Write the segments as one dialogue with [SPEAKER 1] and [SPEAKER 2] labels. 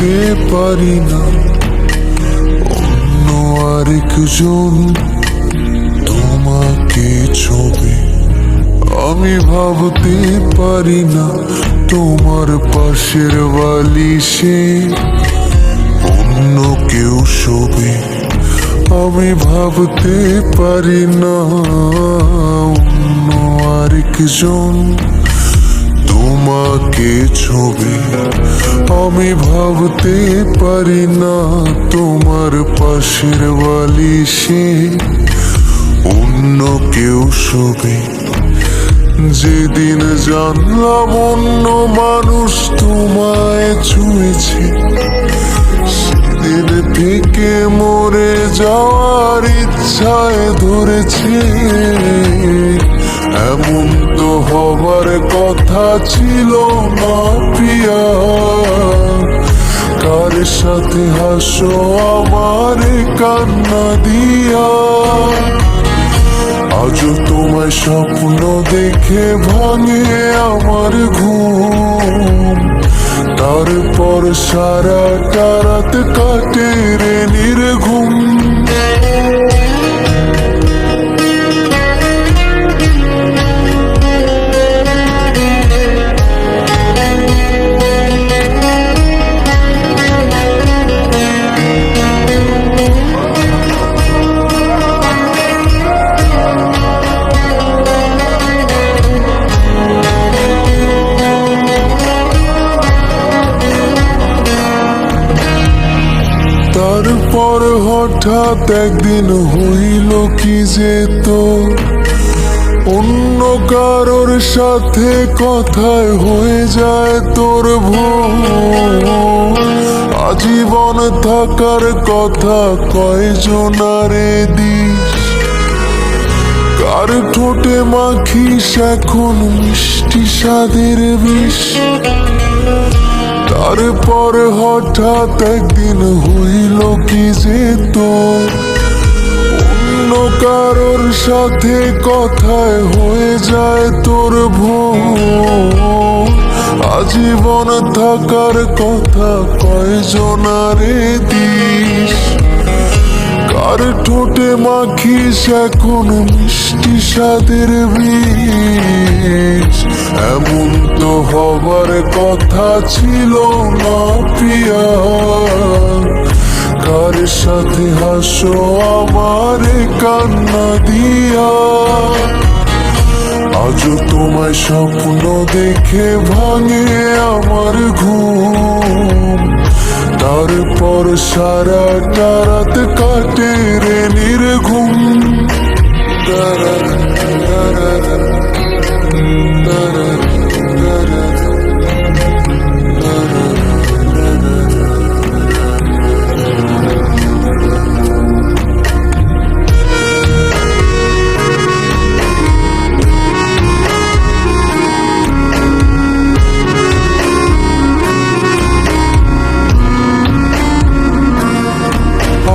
[SPEAKER 1] ভাবতে পারি না অন্য আরেকজন তোমাকে ছবি। আমি ভাবতে পারি না তোমার পাশের বালিশে অন্য কেউ শোবে। আমি ভাবতে পারি না অন্য আরেকজন তোমাকে ছবি। আমি ভাবতে পারি না তোমার পাশের বালিশে অন্য কেউ শোবে। যেদিন জানলাম অন্য মানুষ তোমায় ছুঁয়েছে, সেদিন থেকে মরে যাওয়ার ইচ্ছায় ধরেছে। এমন তো হবার কথা ছিল না প্রিয়া, কার সাথে হাসো আমার কান্না দিয়া। আজও তোমায় স্বপ্ন দেখে ভাঙে আমার ঘুম, তারপর সারাটা রাত কাটে রে নির্ঘুম। তারপর হঠাৎ একদিন হইল কি যে তোর অন্য কারোর সাথে কথায় হয়ে যায় তোর ভুল। আজীবন থাকার কথা কয়জনারে দিস, কার ঠোঁটে মাখিস এখন মিষ্টি স্বাদের বিষ। তারপর হঠাৎ একদিন হইল কি যে তোর অন্য কারোর সাথে কথায় হয়ে যায় তোর ভুল। আজীবন থাকার কথা কয়জনারে দিস, কার ঠোঁটে মাখিস এখন মিষ্টি স্বাদের বীজ। এমন তো হবার কথা ছিল না প্রিয়া, কার সাথে হাসো আমার কান্না দিয়া। আজও তোমায় স্বপ্ন দেখে ভাঙে আমার ঘুম, তারপর সারাটা রাত কাটে রে নির্ঘুম।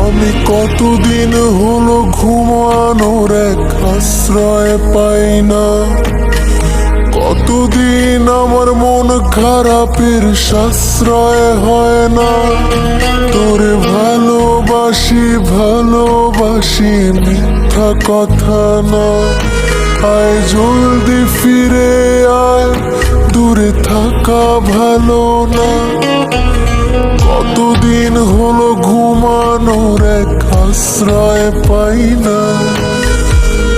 [SPEAKER 1] আমি কতদিন হলো ঘুমানোর এক আশ্রয় পাই না, কতদিন আমার মন খারাপের সাশ্রয় হয় না। তোরে ভালোবাসি ভালোবাসি মিথ্যা কথা না, আয় জলদি ফিরে আয়, দূরে থাকা ভালো না। কতদিন হলো ঘুমানোর এক আশ্রয় পাই না,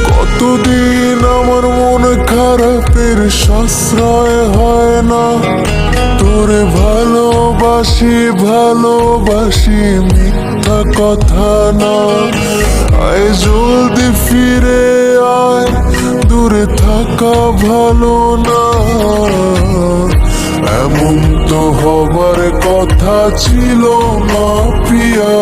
[SPEAKER 1] কতদিন আমার মন খারাপের সাশ্রয় হয় না। তোরে ভালোবাসি ভালোবাসি মিথ্যা কথা না, আয় জলদি ফিরে আয়, দূরে থাকা ভালো না। এমন তো হবার কথা ছিল না প্রিয়া,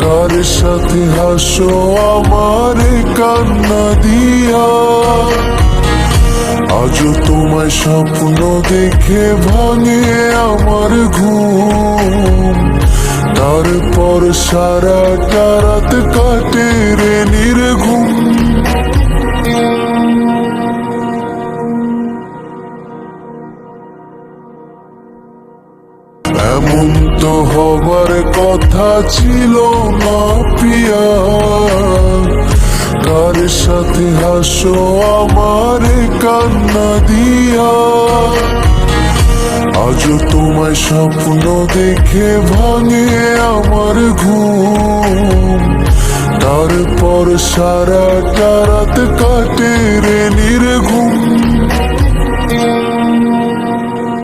[SPEAKER 1] কার সাথে হাসো আমার কান্না দিয়া। আজও তোমায় স্বপ্ন দেখে ভাঙে আমার ঘুম, তারপর সারাটা রাত কাটে রে নির্ঘুম। হবার কথা ছিল না প্রিয়া, কার সাথে হাসো আমার কান্না দিয়া। আজও তোমায় স্বপ্ন দেখে ভাঙে আমার ঘুম, তারপর সারা